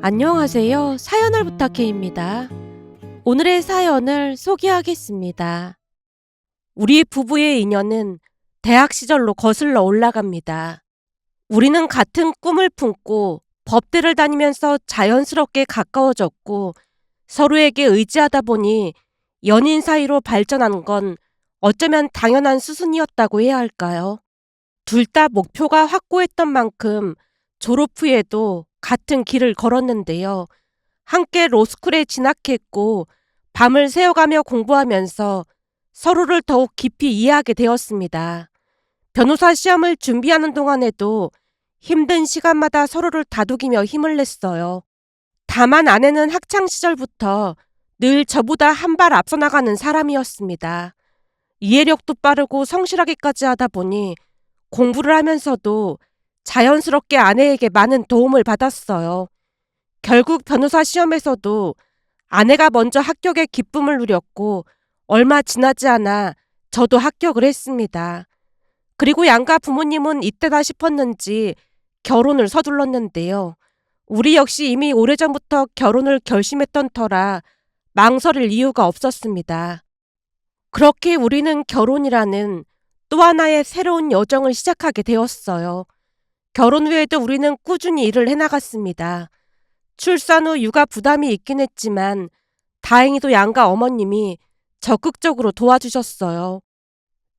안녕하세요. 사연을 부탁해입니다. 오늘의 사연을 소개하겠습니다. 우리 부부의 인연은 대학 시절로 거슬러 올라갑니다. 우리는 같은 꿈을 품고 법대를 다니면서 자연스럽게 가까워졌고 서로에게 의지하다 보니 연인 사이로 발전한 건 어쩌면 당연한 수순이었다고 해야 할까요? 둘 다 목표가 확고했던 만큼 졸업 후에도 같은 길을 걸었는데요. 함께 로스쿨에 진학했고 밤을 새워가며 공부하면서 서로를 더욱 깊이 이해하게 되었습니다. 변호사 시험을 준비하는 동안에도 힘든 시간마다 서로를 다독이며 힘을 냈어요. 다만 아내는 학창 시절부터 늘 저보다 한 발 앞서 나가는 사람이었습니다. 이해력도 빠르고 성실하기까지 하다 보니 공부를 하면서도 자연스럽게 아내에게 많은 도움을 받았어요. 결국 변호사 시험에서도 아내가 먼저 합격의 기쁨을 누렸고 얼마 지나지 않아 저도 합격을 했습니다. 그리고 양가 부모님은 이때다 싶었는지 결혼을 서둘렀는데요. 우리 역시 이미 오래전부터 결혼을 결심했던 터라 망설일 이유가 없었습니다. 그렇게 우리는 결혼이라는 또 하나의 새로운 여정을 시작하게 되었어요. 결혼 후에도 우리는 꾸준히 일을 해나갔습니다. 출산 후 육아 부담이 있긴 했지만 다행히도 양가 어머님이 적극적으로 도와주셨어요.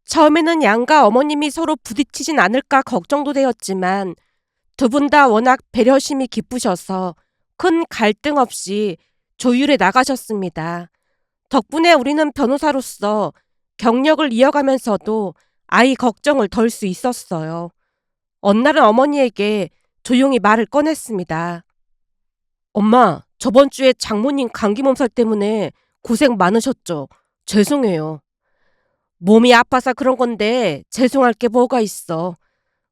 처음에는 양가 어머님이 서로 부딪히진 않을까 걱정도 되었지만 두 분 다 워낙 배려심이 깊으셔서 큰 갈등 없이 조율해 나가셨습니다. 덕분에 우리는 변호사로서 경력을 이어가면서도 아이 걱정을 덜 수 있었어요. 어느 날은 어머니에게 조용히 말을 꺼냈습니다. 엄마, 저번 주에 장모님 감기 몸살 때문에 고생 많으셨죠? 죄송해요. 몸이 아파서 그런 건데 죄송할 게 뭐가 있어.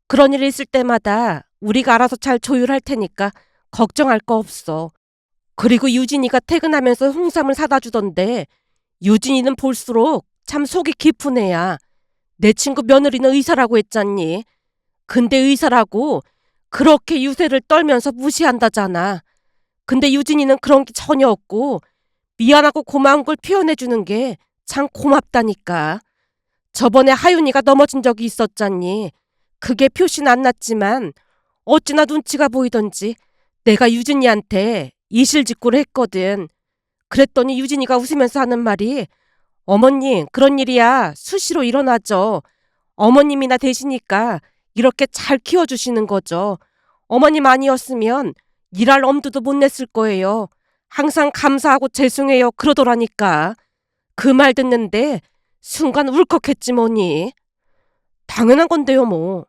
그런 일 있을 때마다 우리가 알아서 잘 조율할 테니까 걱정할 거 없어. 그리고 유진이가 퇴근하면서 홍삼을 사다 주던데 유진이는 볼수록 참 속이 깊은 애야. 내 친구 며느리는 의사라고 했잖니. 근데 의사라고 그렇게 유세를 떨면서 무시한다잖아. 근데 유진이는 그런 게 전혀 없고 미안하고 고마운 걸 표현해 주는 게 참 고맙다니까. 저번에 하윤이가 넘어진 적이 있었잖니. 그게 표시는 안 났지만 어찌나 눈치가 보이던지 내가 유진이한테 이실직고를 했거든. 그랬더니 유진이가 웃으면서 하는 말이 어머님 그런 일이야 수시로 일어나죠. 어머님이나 되시니까 이렇게 잘 키워주시는 거죠. 어머님 아니었으면 일할 엄두도 못 냈을 거예요. 항상 감사하고 죄송해요 그러더라니까. 그 말 듣는데 순간 울컥했지 뭐니. 당연한 건데요 뭐.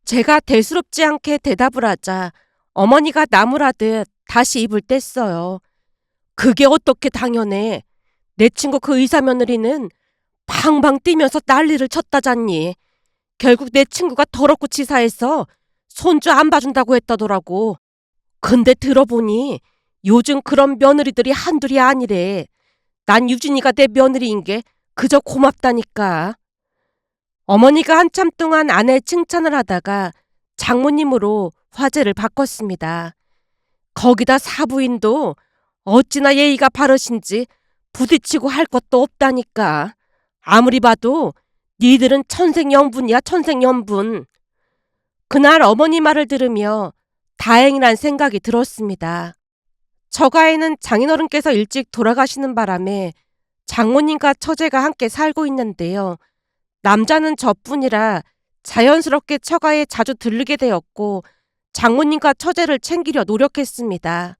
제가 대수롭지 않게 대답을 하자 어머니가 나무라듯 다시 입을 뗐어요. 그게 어떻게 당연해. 내 친구 그 의사 며느리는 방방 뛰면서 난리를 쳤다잖니. 결국 내 친구가 더럽고 치사해서 손주 안 봐준다고 했다더라고. 근데 들어보니 요즘 그런 며느리들이 한둘이 아니래. 난 유진이가 내 며느리인 게 그저 고맙다니까. 어머니가 한참 동안 아내 칭찬을 하다가 장모님으로 화제를 바꿨습니다. 거기다 사부인도 어찌나 예의가 바르신지 부딪히고 할 것도 없다니까. 아무리 봐도 니들은 천생연분이야 천생연분. 그날 어머니 말을 들으며 다행이란 생각이 들었습니다. 처가에는 장인어른께서 일찍 돌아가시는 바람에 장모님과 처제가 함께 살고 있는데요. 남자는 저뿐이라 자연스럽게 처가에 자주 들르게 되었고 장모님과 처제를 챙기려 노력했습니다.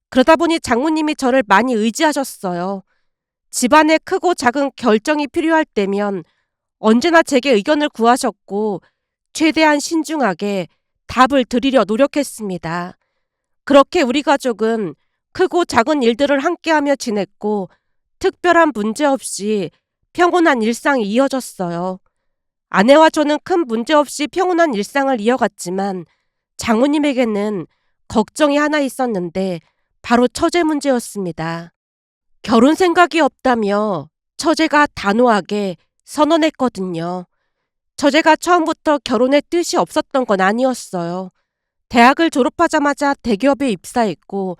그러다 보니 장모님이 저를 많이 의지하셨어요. 집안에 크고 작은 결정이 필요할 때면 언제나 제게 의견을 구하셨고 최대한 신중하게 답을 드리려 노력했습니다. 그렇게 우리 가족은 크고 작은 일들을 함께하며 지냈고 특별한 문제 없이 평온한 일상이 이어졌어요. 아내와 저는 큰 문제 없이 평온한 일상을 이어갔지만 장모님에게는 걱정이 하나 있었는데 바로 처제 문제였습니다. 결혼 생각이 없다며 처제가 단호하게 선언했거든요. 처제가 처음부터 결혼에 뜻이 없었던 건 아니었어요. 대학을 졸업하자마자 대기업에 입사했고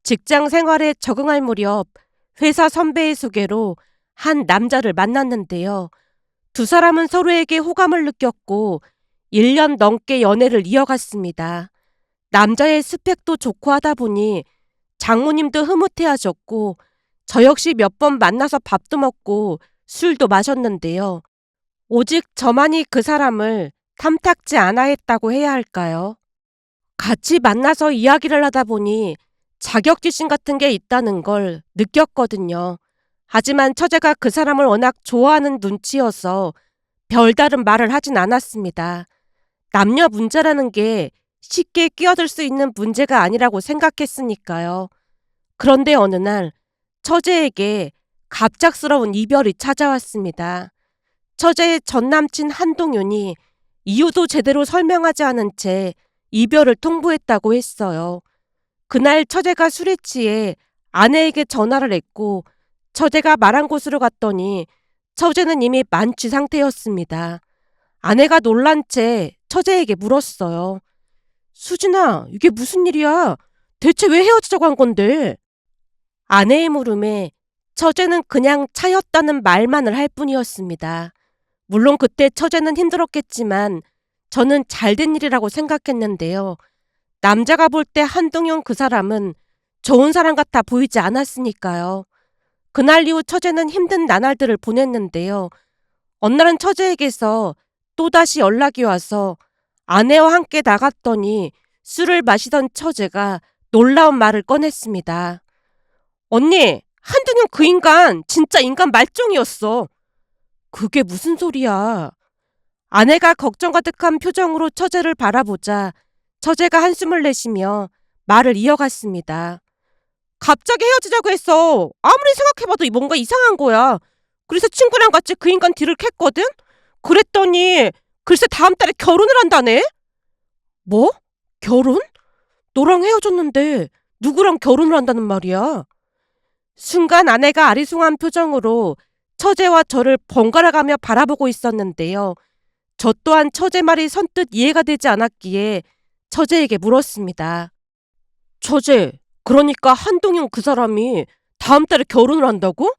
직장 생활에 적응할 무렵 회사 선배의 소개로 한 남자를 만났는데요. 두 사람은 서로에게 호감을 느꼈고 1년 넘게 연애를 이어갔습니다. 남자의 스펙도 좋고 하다 보니 장모님도 흐뭇해하셨고 저 역시 몇 번 만나서 밥도 먹고 술도 마셨는데요. 오직 저만이 그 사람을 탐탁지 않아 했다고 해야 할까요? 같이 만나서 이야기를 하다 보니 자격지심 같은 게 있다는 걸 느꼈거든요. 하지만 처제가 그 사람을 워낙 좋아하는 눈치여서 별다른 말을 하진 않았습니다. 남녀 문제라는 게 쉽게 끼어들 수 있는 문제가 아니라고 생각했으니까요. 그런데 어느 날 처제에게 갑작스러운 이별이 찾아왔습니다. 처제의 전남친 한동윤이 이유도 제대로 설명하지 않은 채 이별을 통보했다고 했어요. 그날 처제가 술에 취해 아내에게 전화를 했고 처제가 말한 곳으로 갔더니 처제는 이미 만취 상태였습니다. 아내가 놀란 채 처제에게 물었어요. 수진아, 이게 무슨 일이야? 대체 왜 헤어지자고 한 건데? 아내의 물음에 처제는 그냥 차였다는 말만을 할 뿐이었습니다. 물론 그때 처제는 힘들었겠지만 저는 잘된 일이라고 생각했는데요. 남자가 볼 때 한동현 그 사람은 좋은 사람 같아 보이지 않았으니까요. 그날 이후 처제는 힘든 나날들을 보냈는데요. 어느 날은 처제에게서 또다시 연락이 와서 아내와 함께 나갔더니 술을 마시던 처제가 놀라운 말을 꺼냈습니다. 언니, 한동현 그 인간 진짜 인간 말종이었어. 그게 무슨 소리야? 아내가 걱정 가득한 표정으로 처제를 바라보자 처제가 한숨을 내쉬며 말을 이어갔습니다. 갑자기 헤어지자고 했어. 아무리 생각해봐도 뭔가 이상한 거야. 그래서 친구랑 같이 그 인간 뒤를 캤거든? 그랬더니 글쎄 다음 달에 결혼을 한다네? 뭐? 결혼? 너랑 헤어졌는데 누구랑 결혼을 한다는 말이야? 순간 아내가 아리송한 표정으로 처제와 저를 번갈아가며 바라보고 있었는데요. 저 또한 처제 말이 선뜻 이해가 되지 않았기에 처제에게 물었습니다. 처제, 그러니까 한동현 그 사람이 다음 달에 결혼을 한다고?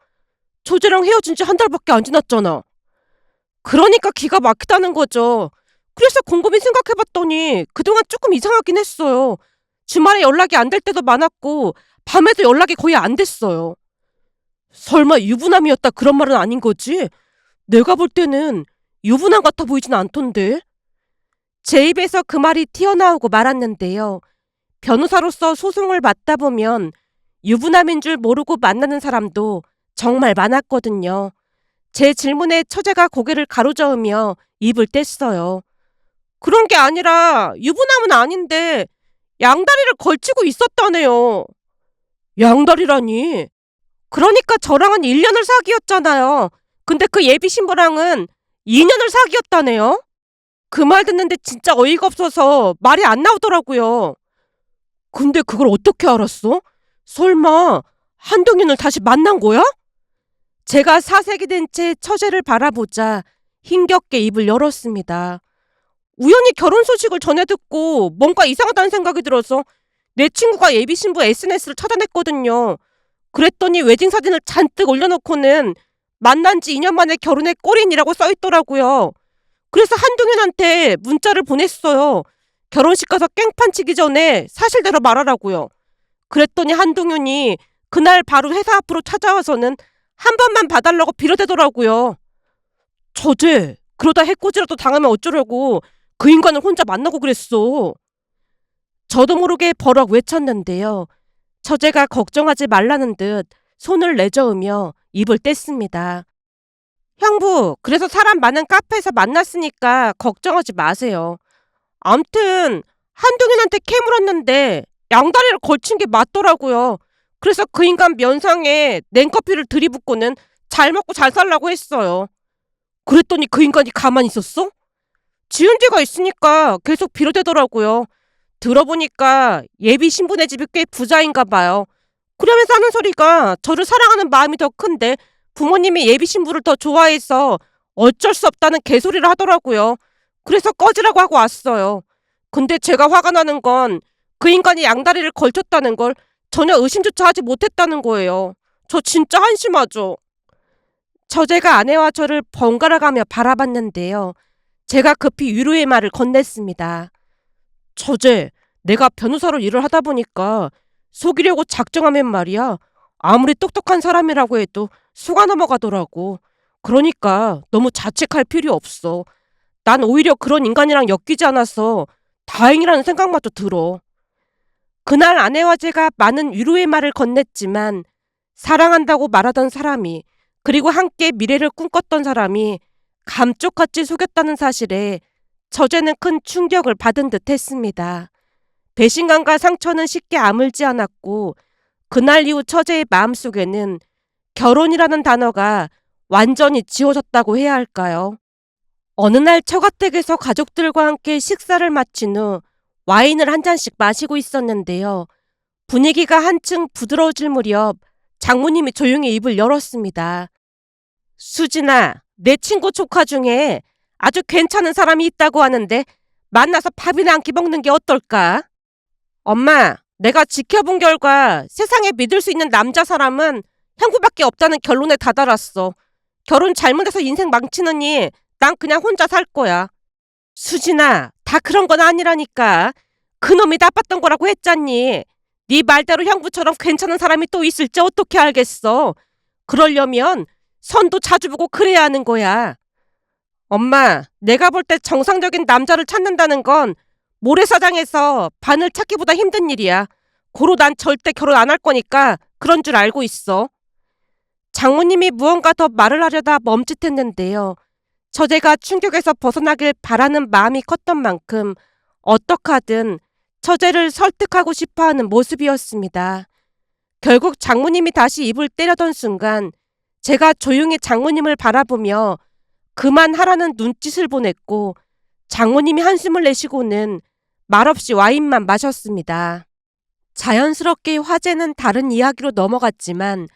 처제랑 헤어진 지 한 달밖에 안 지났잖아. 그러니까 기가 막히다는 거죠. 그래서 곰곰이 생각해봤더니 그동안 조금 이상하긴 했어요. 주말에 연락이 안 될 때도 많았고 밤에도 연락이 거의 안 됐어요. 설마 유부남이었다 그런 말은 아닌 거지? 내가 볼 때는 유부남 같아 보이진 않던데. 제 입에서 그 말이 튀어나오고 말았는데요. 변호사로서 소송을 맡다 보면 유부남인 줄 모르고 만나는 사람도 정말 많았거든요. 제 질문에 처제가 고개를 가로저으며 입을 뗐어요. 그런 게 아니라 유부남은 아닌데 양다리를 걸치고 있었다네요. 양다리라니? 그러니까 저랑은 1년을 사귀었잖아요. 근데 그 예비 신부랑은 2년을 사귀었다네요. 그 말 듣는데 진짜 어이가 없어서 말이 안 나오더라고요. 근데 그걸 어떻게 알았어? 설마 한동윤을 다시 만난 거야? 제가 사색이 된 채 처제를 바라보자 힘겹게 입을 열었습니다. 우연히 결혼 소식을 전해 듣고 뭔가 이상하다는 생각이 들어서 내 친구가 예비 신부 SNS를 찾아냈거든요. 그랬더니 웨딩 사진을 잔뜩 올려놓고는 만난 지 2년 만에 결혼에 꼬린이라고 써있더라고요. 그래서 한동현한테 문자를 보냈어요. 결혼식 가서 깽판 치기 전에 사실대로 말하라고요. 그랬더니 한동현이 그날 바로 회사 앞으로 찾아와서는 한 번만 봐달라고 빌어대더라고요. 처제, 그러다 해코지라도 당하면 어쩌려고 그 인간을 혼자 만나고 그랬어. 저도 모르게 버럭 외쳤는데요. 처제가 걱정하지 말라는 듯 손을 내저으며 입을 뗐습니다. 형부, 그래서 사람 많은 카페에서 만났으니까 걱정하지 마세요. 암튼 한동현한테 캐물었는데 양다리를 걸친 게 맞더라고요. 그래서 그 인간 면상에 냉커피를 들이붓고는 잘 먹고 잘 살라고 했어요. 그랬더니 그 인간이 가만히 있었어? 지은 죄가 있으니까 계속 빌어대더라고요. 들어보니까 예비 신부네 집이 꽤 부자인가 봐요. 그러면서 하는 소리가 저를 사랑하는 마음이 더 큰데 부모님이 예비 신부를 더 좋아해서 어쩔 수 없다는 개소리를 하더라고요. 그래서 꺼지라고 하고 왔어요. 근데 제가 화가 나는 건 그 인간이 양다리를 걸쳤다는 걸 전혀 의심조차 하지 못했다는 거예요. 저 진짜 한심하죠. 처제가 아내와 저를 번갈아가며 바라봤는데요. 제가 급히 위로의 말을 건넸습니다. 처제, 내가 변호사로 일을 하다 보니까 속이려고 작정하면 말이야. 아무리 똑똑한 사람이라고 해도 속아 넘어가더라고. 그러니까 너무 자책할 필요 없어. 난 오히려 그런 인간이랑 엮이지 않아서 다행이라는 생각마저 들어. 그날 아내와 제가 많은 위로의 말을 건넸지만 사랑한다고 말하던 사람이 그리고 함께 미래를 꿈꿨던 사람이 감쪽같이 속였다는 사실에 처제는 큰 충격을 받은 듯 했습니다. 배신감과 상처는 쉽게 아물지 않았고 그날 이후 처제의 마음속에는 결혼이라는 단어가 완전히 지워졌다고 해야 할까요? 어느 날 처가댁에서 가족들과 함께 식사를 마친 후 와인을 한 잔씩 마시고 있었는데요. 분위기가 한층 부드러워질 무렵 장모님이 조용히 입을 열었습니다. 수진아, 내 친구 조카 중에 아주 괜찮은 사람이 있다고 하는데 만나서 밥이나 한 끼 먹는 게 어떨까? 엄마, 내가 지켜본 결과 세상에 믿을 수 있는 남자 사람은 형부밖에 없다는 결론에 다다랐어. 결혼 잘못해서 인생 망치느니 난 그냥 혼자 살 거야. 수진아, 다 그런 건 아니라니까. 그놈이 나빴던 거라고 했잖니. 네 말대로 형부처럼 괜찮은 사람이 또 있을지 어떻게 알겠어. 그러려면 선도 자주 보고 그래야 하는 거야. 엄마, 내가 볼 때 정상적인 남자를 찾는다는 건 모래사장에서 바늘 찾기보다 힘든 일이야. 고로 난 절대 결혼 안 할 거니까 그런 줄 알고 있어. 장모님이 무언가 더 말을 하려다 멈칫했는데요. 처제가 충격에서 벗어나길 바라는 마음이 컸던 만큼 어떡하든 처제를 설득하고 싶어하는 모습이었습니다. 결국 장모님이 다시 입을 때려던 순간 제가 조용히 장모님을 바라보며 그만하라는 눈짓을 보냈고 장모님이 한숨을 내쉬고는 말없이 와인만 마셨습니다. 자연스럽게 화제는 다른 이야기로 넘어갔지만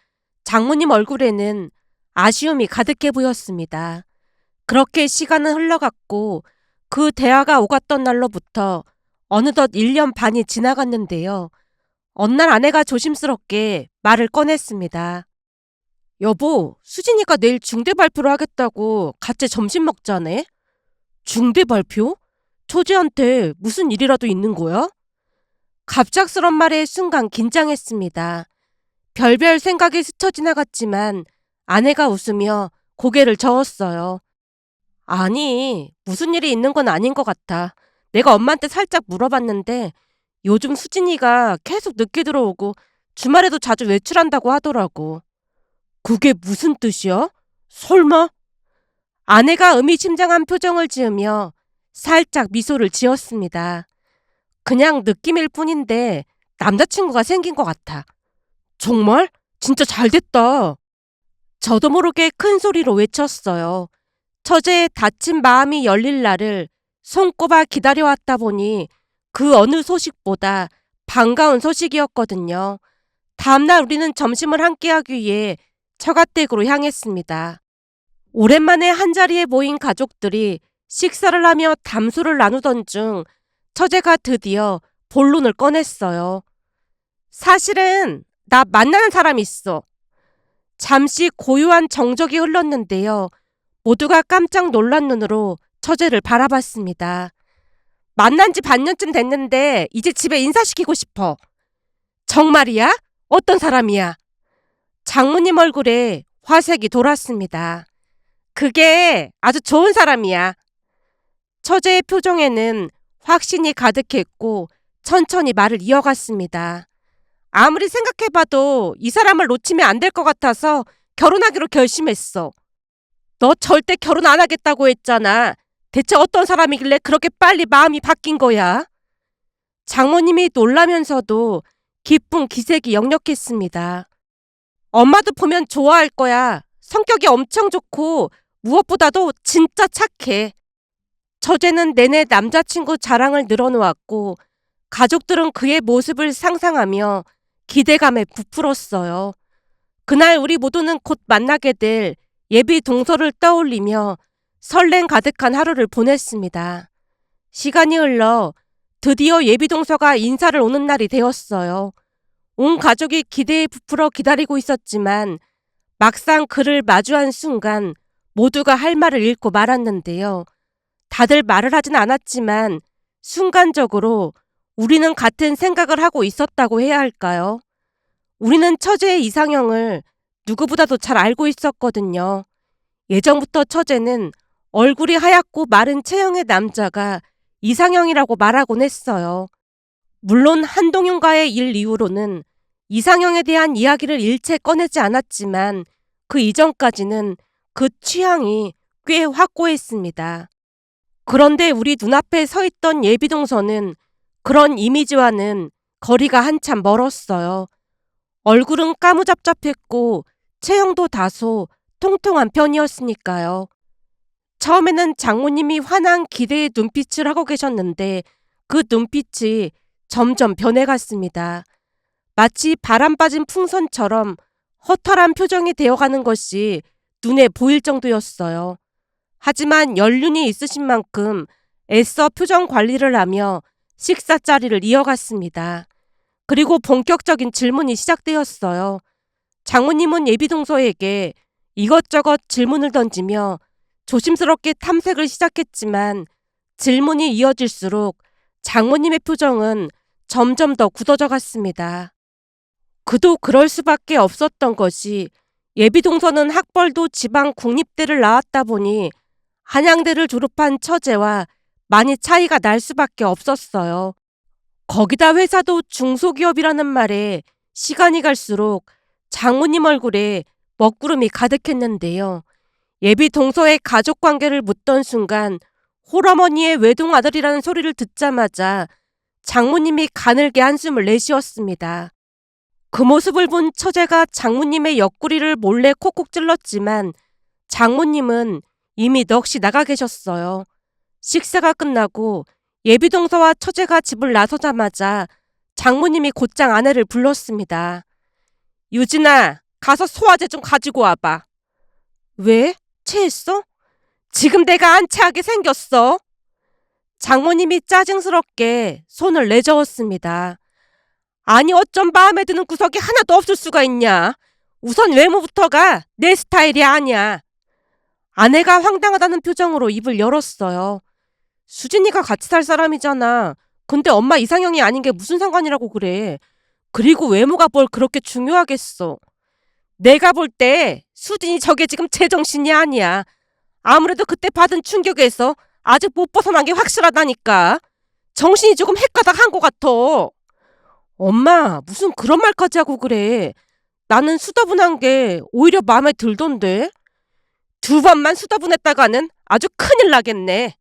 장모님 얼굴에는 아쉬움이 가득해 보였습니다. 그렇게 시간은 흘러갔고 그 대화가 오갔던 날로부터 어느덧 1년 반이 지나갔는데요. 어느 날 아내가 조심스럽게 말을 꺼냈습니다. 여보, 수진이가 내일 중대 발표를 하겠다고 같이 점심 먹자네? 중대 발표? 처제한테 무슨 일이라도 있는 거야? 갑작스런 말에 순간 긴장했습니다. 별별 생각이 스쳐 지나갔지만 아내가 웃으며 고개를 저었어요. 아니, 무슨 일이 있는 건 아닌 것 같아. 내가 엄마한테 살짝 물어봤는데 요즘 수진이가 계속 늦게 들어오고 주말에도 자주 외출한다고 하더라고. 그게 무슨 뜻이야? 설마? 아내가 의미심장한 표정을 지으며 살짝 미소를 지었습니다. 그냥 느낌일 뿐인데 남자친구가 생긴 것 같아. 정말? 진짜 잘됐다. 저도 모르게 큰 소리로 외쳤어요. 처제의 다친 마음이 열릴 날을 손꼽아 기다려왔다 보니 그 어느 소식보다 반가운 소식이었거든요. 다음날 우리는 점심을 함께하기 위해 처가댁으로 향했습니다. 오랜만에 한자리에 모인 가족들이 식사를 하며 담소를 나누던 중 처제가 드디어 본론을 꺼냈어요. 사실은 나 만나는 사람이 있어. 잠시 고요한 정적이 흘렀는데요. 모두가 깜짝 놀란 눈으로 처제를 바라봤습니다. 만난 지 반년쯤 됐는데 이제 집에 인사시키고 싶어. 정말이야? 어떤 사람이야? 장모님 얼굴에 화색이 돌았습니다. 그게 아주 좋은 사람이야. 처제의 표정에는 확신이 가득했고 천천히 말을 이어갔습니다. 아무리 생각해봐도 이 사람을 놓치면 안 될 것 같아서 결혼하기로 결심했어. 너 절대 결혼 안 하겠다고 했잖아. 대체 어떤 사람이길래 그렇게 빨리 마음이 바뀐 거야? 장모님이 놀라면서도 기쁜 기색이 역력했습니다. 엄마도 보면 좋아할 거야. 성격이 엄청 좋고 무엇보다도 진짜 착해. 처제는 내내 남자친구 자랑을 늘어놓았고 가족들은 그의 모습을 상상하며 기대감에 부풀었어요. 그날 우리 모두는 곧 만나게 될 예비 동서를 떠올리며 설렘 가득한 하루를 보냈습니다. 시간이 흘러 드디어 예비동서가 인사를 오는 날이 되었어요. 온 가족이 기대에 부풀어 기다리고 있었지만 막상 그를 마주한 순간 모두가 할 말을 잃고 말았는데요. 다들 말을 하진 않았지만 순간적으로 우리는 같은 생각을 하고 있었다고 해야 할까요? 우리는 처제의 이상형을 누구보다도 잘 알고 있었거든요. 예전부터 처제는 얼굴이 하얗고 마른 체형의 남자가 이상형이라고 말하곤 했어요. 물론 한동윤과의 일 이후로는 이상형에 대한 이야기를 일체 꺼내지 않았지만 그 이전까지는 그 취향이 꽤 확고했습니다. 그런데 우리 눈앞에 서 있던 예비동서는 그런 이미지와는 거리가 한참 멀었어요. 얼굴은 까무잡잡했고 체형도 다소 통통한 편이었으니까요. 처음에는 장모님이 환한 기대의 눈빛을 하고 계셨는데 그 눈빛이 점점 변해갔습니다. 마치 바람 빠진 풍선처럼 허탈한 표정이 되어가는 것이 눈에 보일 정도였어요. 하지만 연륜이 있으신 만큼 애써 표정 관리를 하며 식사 자리를 이어갔습니다. 그리고 본격적인 질문이 시작되었어요. 장모님은 예비동서에게 이것저것 질문을 던지며 조심스럽게 탐색을 시작했지만 질문이 이어질수록 장모님의 표정은 점점 더 굳어져 갔습니다. 그도 그럴 수밖에 없었던 것이 예비동서는 학벌도 지방 국립대를 나왔다 보니 한양대를 졸업한 처제와 많이 차이가 날 수밖에 없었어요. 거기다 회사도 중소기업이라는 말에 시간이 갈수록 장모님 얼굴에 먹구름이 가득했는데요. 예비 동서의 가족관계를 묻던 순간 홀어머니의 외동아들이라는 소리를 듣자마자 장모님이 가늘게 한숨을 내쉬었습니다. 그 모습을 본 처제가 장모님의 옆구리를 몰래 콕콕 찔렀지만 장모님은 이미 넋이 나가 계셨어요. 식사가 끝나고 예비동서와 처제가 집을 나서자마자 장모님이 곧장 아내를 불렀습니다. 유진아, 가서 소화제 좀 가지고 와봐. 왜? 체했어? 지금 내가 안 체하게 생겼어. 장모님이 짜증스럽게 손을 내저었습니다. 아니 어쩜 마음에 드는 구석이 하나도 없을 수가 있냐. 우선 외모부터가 내 스타일이 아니야. 아내가 황당하다는 표정으로 입을 열었어요. 수진이가 같이 살 사람이잖아. 근데 엄마 이상형이 아닌 게 무슨 상관이라고 그래. 그리고 외모가 뭘 그렇게 중요하겠어. 내가 볼 때 수진이 저게 지금 제정신이 아니야. 아무래도 그때 받은 충격에서 아직 못 벗어난 게 확실하다니까. 정신이 조금 헷가닥한 것 같아. 엄마, 무슨 그런 말까지 하고 그래. 나는 수다분한 게 오히려 마음에 들던데. 2번만 수다분했다가는 아주 큰일 나겠네.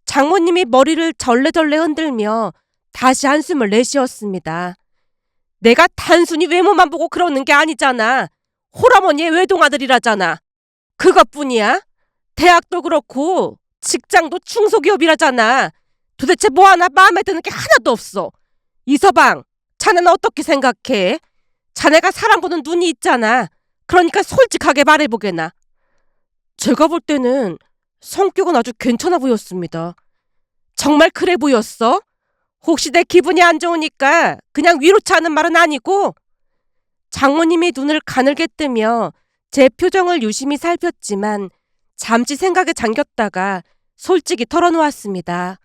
장모님이 머리를 절레절레 흔들며 다시 한숨을 내쉬었습니다. 내가 단순히 외모만 보고 그러는 게 아니잖아. 홀어머니의 외동아들이라잖아. 그것뿐이야? 대학도 그렇고 직장도 중소기업이라잖아. 도대체 뭐 하나 마음에 드는 게 하나도 없어. 이서방, 자네는 어떻게 생각해? 자네가 사람 보는 눈이 있잖아. 그러니까 솔직하게 말해보게나. 제가 볼 때는 성격은 아주 괜찮아 보였습니다. 정말 그래 보였어? 혹시 내 기분이 안 좋으니까 그냥 위로치 않은 말은 아니고? 장모님이 눈을 가늘게 뜨며 제 표정을 유심히 살폈지만 잠시 생각에 잠겼다가 솔직히 털어놓았습니다.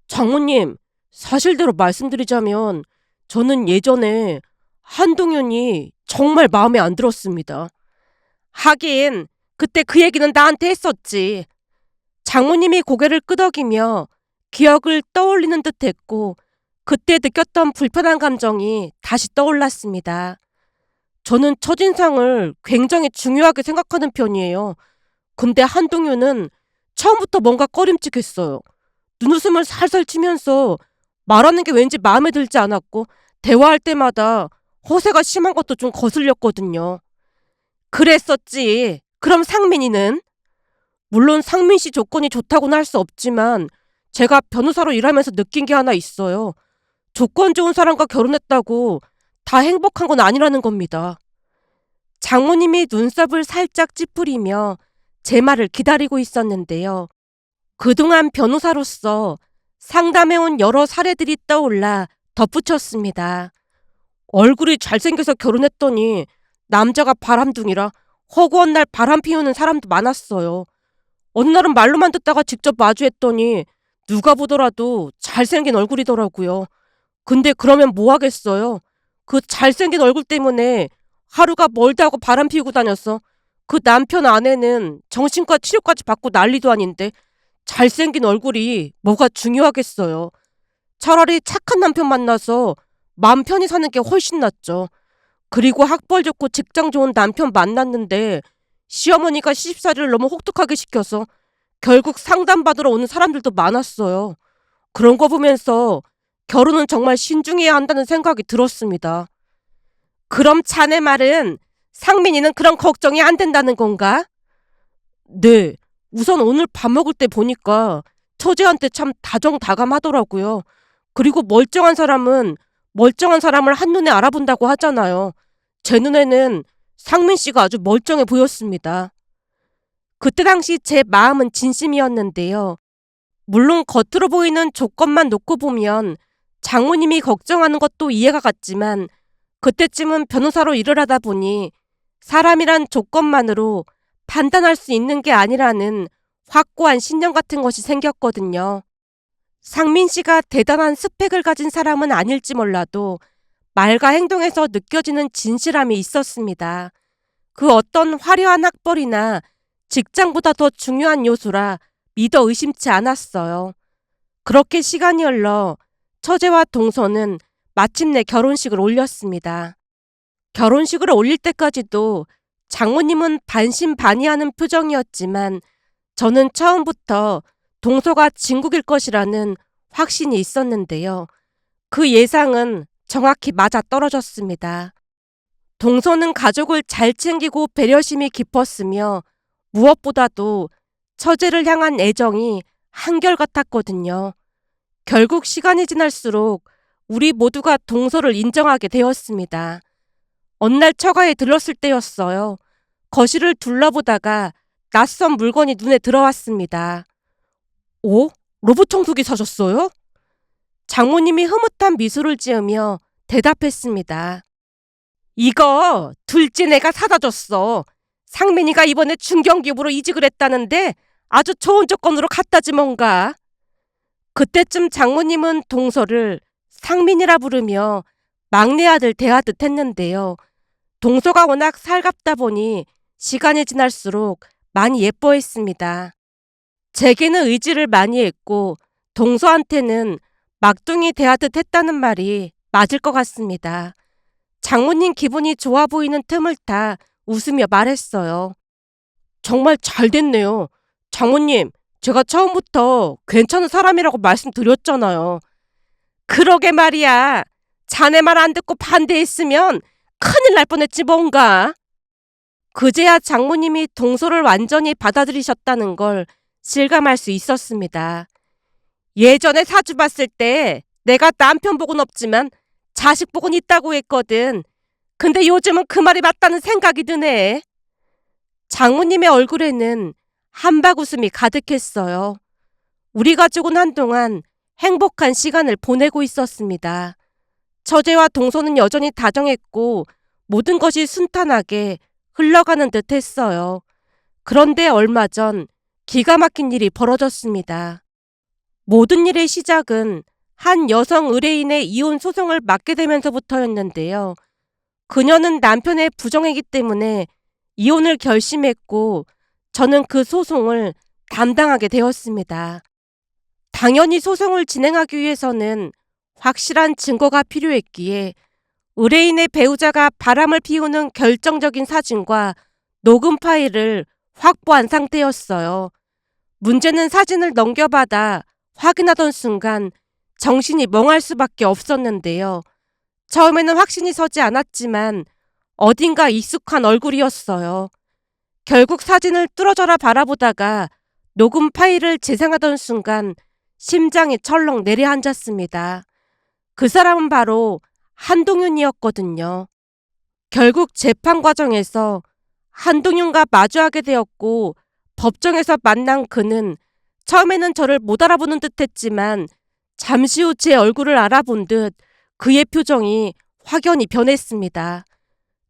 장모님, 사실대로 말씀드리자면 저는 예전에 한동현이 정말 마음에 안 들었습니다. 하긴 그때 그 얘기는 나한테 했었지. 장모님이 고개를 끄덕이며 기억을 떠올리는 듯 했고 그때 느꼈던 불편한 감정이 다시 떠올랐습니다. 저는 첫인상을 굉장히 중요하게 생각하는 편이에요. 근데 한동윤은 처음부터 뭔가 꺼림칙했어요. 눈웃음을 살살 치면서 말하는 게 왠지 마음에 들지 않았고 대화할 때마다 허세가 심한 것도 좀 거슬렸거든요. 그랬었지. 그럼 상민이는? 물론 상민 씨 조건이 좋다고는 할 수 없지만 제가 변호사로 일하면서 느낀 게 하나 있어요. 조건 좋은 사람과 결혼했다고 다 행복한 건 아니라는 겁니다. 장모님이 눈썹을 살짝 찌푸리며 제 말을 기다리고 있었는데요. 그동안 변호사로서 상담해온 여러 사례들이 떠올라 덧붙였습니다. 얼굴이 잘생겨서 결혼했더니 남자가 바람둥이라 허구한 날 바람 피우는 사람도 많았어요. 어느 날은 말로만 듣다가 직접 마주했더니 누가 보더라도 잘생긴 얼굴이더라고요. 근데 그러면 뭐 하겠어요? 그 잘생긴 얼굴 때문에 하루가 멀다 하고 바람 피우고 다녔어. 그 남편 아내는 정신과 치료까지 받고 난리도 아닌데 잘생긴 얼굴이 뭐가 중요하겠어요. 차라리 착한 남편 만나서 마음 편히 사는 게 훨씬 낫죠. 그리고 학벌 좋고 직장 좋은 남편 만났는데 시어머니가 시집살이를 너무 혹독하게 시켜서 결국 상담받으러 오는 사람들도 많았어요. 그런 거 보면서 결혼은 정말 신중해야 한다는 생각이 들었습니다. 그럼 자네 말은 상민이는 그런 걱정이 안 된다는 건가? 네. 우선 오늘 밥 먹을 때 보니까 처제한테 참 다정다감하더라고요. 그리고 멀쩡한 사람은 멀쩡한 사람을 한눈에 알아본다고 하잖아요. 제 눈에는 상민 씨가 아주 멀쩡해 보였습니다. 그때 당시 제 마음은 진심이었는데요. 물론 겉으로 보이는 조건만 놓고 보면 장모님이 걱정하는 것도 이해가 갔지만 그때쯤은 변호사로 일을 하다 보니 사람이란 조건만으로 판단할 수 있는 게 아니라는 확고한 신념 같은 것이 생겼거든요. 상민 씨가 대단한 스펙을 가진 사람은 아닐지 몰라도 말과 행동에서 느껴지는 진실함이 있었습니다. 그 어떤 화려한 학벌이나 직장보다 더 중요한 요소라 믿어 의심치 않았어요. 그렇게 시간이 흘러 처제와 동서는 마침내 결혼식을 올렸습니다. 결혼식을 올릴 때까지도 장모님은 반신반의하는 표정이었지만 저는 처음부터 동서가 진국일 것이라는 확신이 있었는데요. 그 예상은 정확히 맞아 떨어졌습니다. 동서는 가족을 잘 챙기고 배려심이 깊었으며 무엇보다도 처제를 향한 애정이 한결같았거든요. 결국 시간이 지날수록 우리 모두가 동서를 인정하게 되었습니다. 어느 날 처가에 들렀을 때였어요. 거실을 둘러보다가 낯선 물건이 눈에 들어왔습니다. 오? 로봇 청소기 사셨어요? 장모님이 흐뭇한 미소를 지으며 대답했습니다. 이거 둘째 내가 사다 줬어. 상민이가 이번에 중견기업으로 이직을 했다는데 아주 좋은 조건으로 갖다지 뭔가. 그때쯤 장모님은 동서를 상민이라 부르며 막내 아들 대하듯 했는데요. 동서가 워낙 살갑다 보니 시간이 지날수록 많이 예뻐했습니다. 제게는 의지를 많이 했고 동서한테는 막둥이 대하듯 했다는 말이 맞을 것 같습니다. 장모님 기분이 좋아 보이는 틈을 타 웃으며 말했어요. 정말 잘 됐네요. 장모님, 제가 처음부터 괜찮은 사람이라고 말씀드렸잖아요. 그러게 말이야. 자네 말 안 듣고 반대했으면 큰일 날 뻔했지 뭔가. 그제야 장모님이 동서를 완전히 받아들이셨다는 걸 실감할 수 있었습니다. 예전에 사주 봤을 때 내가 남편 복은 없지만 자식 복은 있다고 했거든. 근데 요즘은 그 말이 맞다는 생각이 드네. 장모님의 얼굴에는 한박 웃음이 가득했어요. 우리 가족은 한동안 행복한 시간을 보내고 있었습니다. 처제와 동서는 여전히 다정했고 모든 것이 순탄하게 흘러가는 듯 했어요. 그런데 얼마 전 기가 막힌 일이 벌어졌습니다. 모든 일의 시작은 한 여성 의뢰인의 이혼 소송을 맡게 되면서부터였는데요. 그녀는 남편의 부정이기 때문에 이혼을 결심했고 저는 그 소송을 담당하게 되었습니다. 당연히 소송을 진행하기 위해서는 확실한 증거가 필요했기에 의뢰인의 배우자가 바람을 피우는 결정적인 사진과 녹음 파일을 확보한 상태였어요. 문제는 사진을 넘겨받아 확인하던 순간 정신이 멍할 수밖에 없었는데요. 처음에는 확신이 서지 않았지만 어딘가 익숙한 얼굴이었어요. 결국 사진을 뚫어져라 바라보다가 녹음 파일을 재생하던 순간 심장이 철렁 내려앉았습니다. 그 사람은 바로 한동윤이었거든요. 결국 재판 과정에서 한동윤과 마주하게 되었고 법정에서 만난 그는 처음에는 저를 못 알아보는 듯 했지만 잠시 후 제 얼굴을 알아본 듯 그의 표정이 확연히 변했습니다.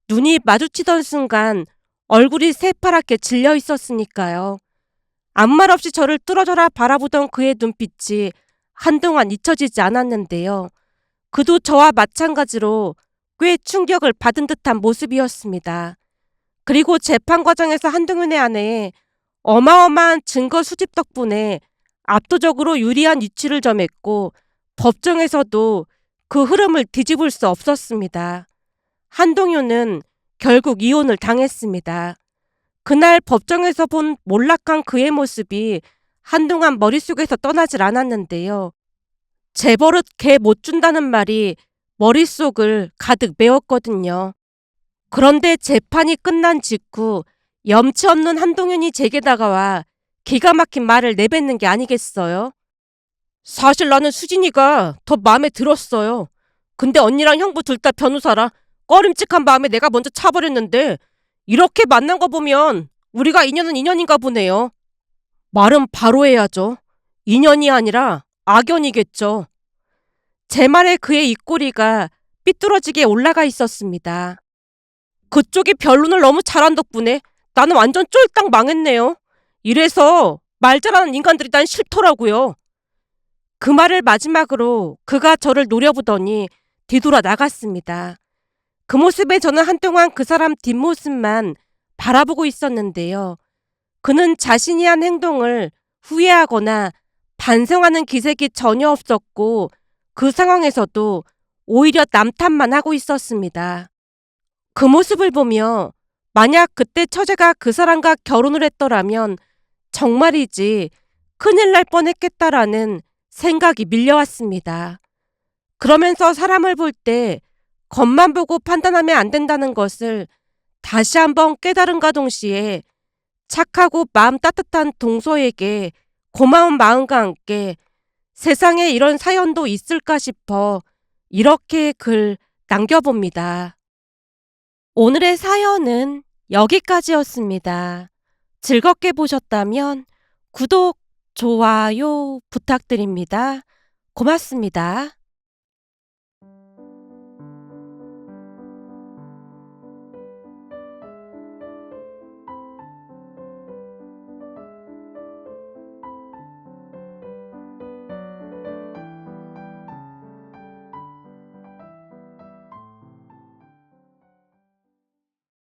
눈이 마주치던 순간 얼굴이 새파랗게 질려 있었으니까요. 아무 말 없이 저를 뚫어져라 바라보던 그의 눈빛이 한동안 잊혀지지 않았는데요. 그도 저와 마찬가지로 꽤 충격을 받은 듯한 모습이었습니다. 그리고 재판 과정에서 한동훈의 아내에 어마어마한 증거 수집 덕분에 압도적으로 유리한 위치를 점했고 법정에서도 그 흐름을 뒤집을 수 없었습니다. 한동윤은 결국 이혼을 당했습니다. 그날 법정에서 본 몰락한 그의 모습이 한동안 머릿속에서 떠나질 않았는데요. 재벌은 개 못 준다는 말이 머릿속을 가득 메웠거든요. 그런데 재판이 끝난 직후 염치 없는 한동윤이 제게 다가와 기가 막힌 말을 내뱉는 게 아니겠어요? 사실 나는 수진이가 더 마음에 들었어요. 근데 언니랑 형부 둘 다 변호사라 꺼림칙한 마음에 내가 먼저 차버렸는데 이렇게 만난 거 보면 우리가 인연은 인연인가 보네요. 말은 바로 해야죠. 인연이 아니라 악연이겠죠. 제 말에 그의 입꼬리가 삐뚤어지게 올라가 있었습니다. 그쪽이 변론을 너무 잘한 덕분에 나는 완전 쫄딱 망했네요. 이래서 말 잘하는 인간들이 난 싫더라고요. 그 말을 마지막으로 그가 저를 노려보더니 뒤돌아 나갔습니다. 그 모습에 저는 한동안 그 사람 뒷모습만 바라보고 있었는데요. 그는 자신이 한 행동을 후회하거나 반성하는 기색이 전혀 없었고 그 상황에서도 오히려 남탓만 하고 있었습니다. 그 모습을 보며 만약 그때 처제가 그 사람과 결혼을 했더라면 정말이지 큰일 날 뻔했겠다라는 생각이 밀려왔습니다. 그러면서 사람을 볼 때 겉만 보고 판단하면 안 된다는 것을 다시 한번 깨달은가 동시에 착하고 마음 따뜻한 동서에게 고마운 마음과 함께 세상에 이런 사연도 있을까 싶어 이렇게 글 남겨봅니다. 오늘의 사연은 여기까지였습니다. 즐겁게 보셨다면 구독, 좋아요 부탁드립니다. 고맙습니다.